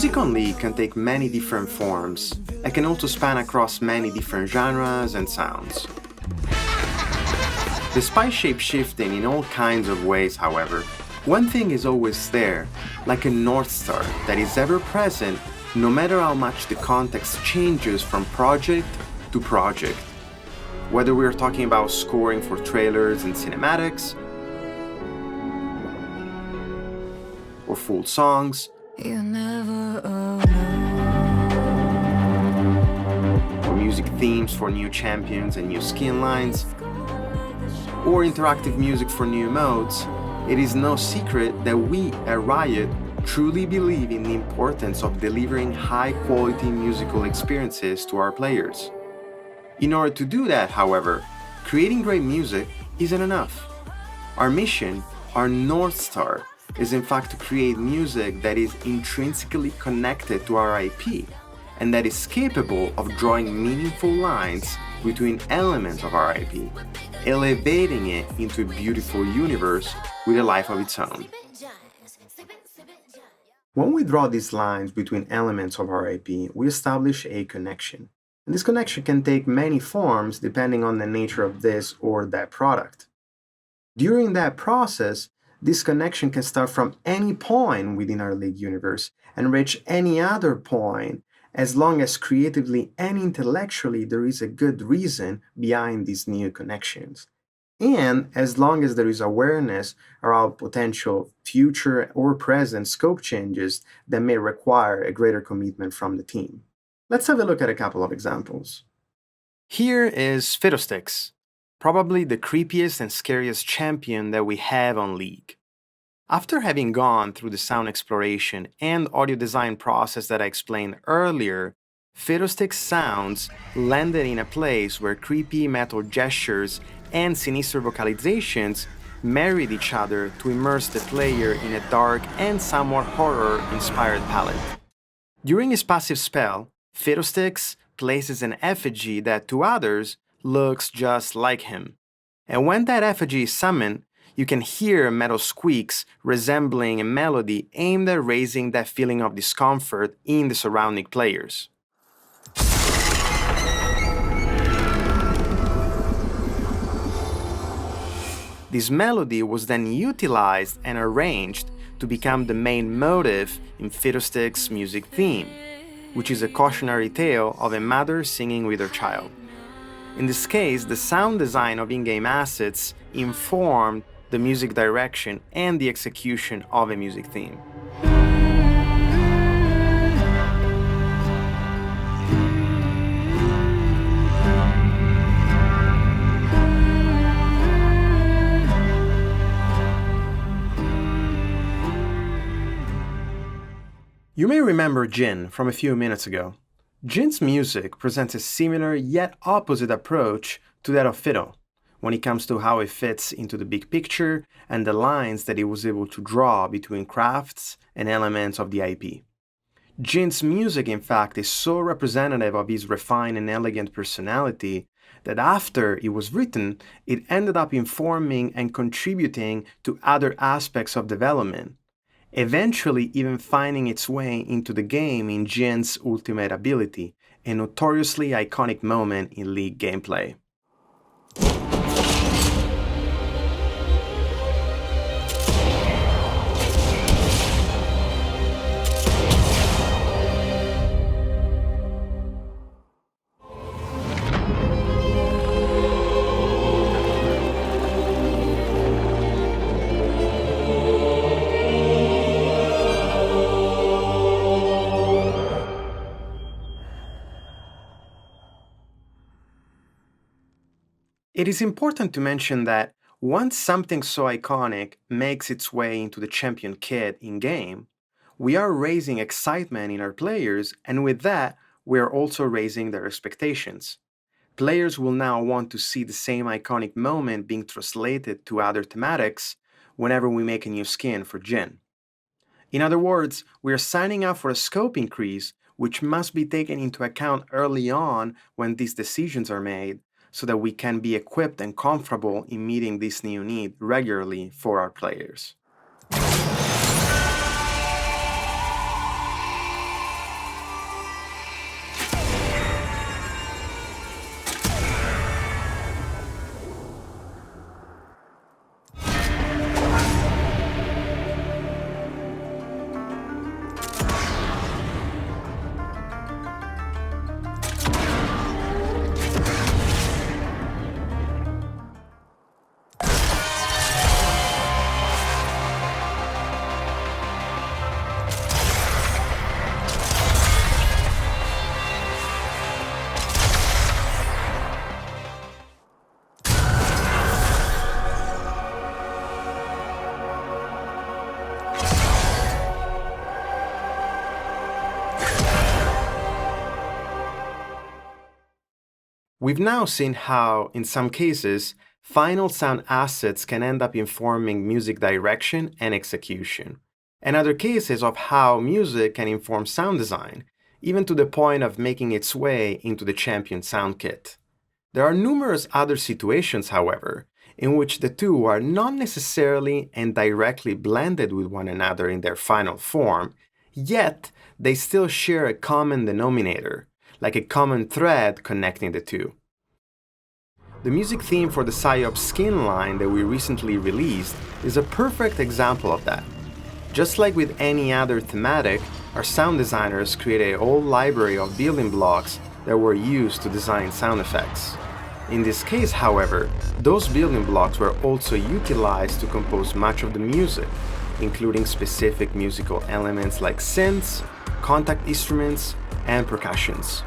Music on League can take many different forms and can also span across many different genres and sounds. Despite shape-shifting in all kinds of ways, however, one thing is always there, like a North Star that is ever present no matter how much the context changes from project to project. Whether we're talking about scoring for trailers and cinematics, or full songs, or music themes for new champions and new skin lines, or interactive music for new modes, it is no secret that we at Riot truly believe in the importance of delivering high-quality musical experiences to our players. In order to do that, however, creating great music isn't enough. Our mission, our North Star, is in fact to create music that is intrinsically connected to our IP and that is capable of drawing meaningful lines between elements of our IP, elevating it into a beautiful universe with a life of its own. When we draw these lines between elements of our IP, we establish a connection. And this connection can take many forms depending on the nature of this or that product. During that process, this connection can start from any point within our League universe and reach any other point as long as creatively and intellectually there is a good reason behind these new connections. And as long as there is awareness around potential future or present scope changes that may require a greater commitment from the team. Let's have a look at a couple of examples. Here is Fiddlesticks, probably the creepiest and scariest champion that we have on League. After having gone through the sound exploration and audio design process that I explained earlier, Fiddlesticks' sounds landed in a place where creepy metal gestures and sinister vocalizations married each other to immerse the player in a dark and somewhat horror-inspired palette. During his passive spell, Fiddlesticks places an effigy that to others looks just like him. And when that effigy is summoned, you can hear metal squeaks resembling a melody aimed at raising that feeling of discomfort in the surrounding players. This melody was then utilized and arranged to become the main motive in Fiddlesticks' music theme, which is a cautionary tale of a mother singing with her child. In this case, the sound design of in-game assets informed the music direction and the execution of a music theme. You may remember Jhin from a few minutes ago. Jhin's music presents a similar yet opposite approach to that of Fiddle, when it comes to how it fits into the big picture and the lines that he was able to draw between crafts and elements of the IP. Jhin's music, in fact, is so representative of his refined and elegant personality that after it was written, it ended up informing and contributing to other aspects of development, eventually even finding its way into the game in Jhin's ultimate ability, a notoriously iconic moment in League gameplay. It is important to mention that once something so iconic makes its way into the champion kit in-game, we are raising excitement in our players, and with that, we are also raising their expectations. Players will now want to see the same iconic moment being translated to other thematics whenever we make a new skin for Jhin. In other words, we are signing up for a scope increase, which must be taken into account early on when these decisions are made, so that we can be equipped and comfortable in meeting this new need regularly for our players. We've now seen how, in some cases, final sound assets can end up informing music direction and execution, and other cases of how music can inform sound design, even to the point of making its way into the Champion sound kit. There are numerous other situations, however, in which the two are not necessarily and directly blended with one another in their final form, yet they still share a common denominator, like a common thread connecting the two. The music theme for the Psyop Skin line that we recently released is a perfect example of that. Just like with any other thematic, our sound designers created a whole library of building blocks that were used to design sound effects. In this case, however, those building blocks were also utilized to compose much of the music, including specific musical elements like synths, contact instruments, and percussions.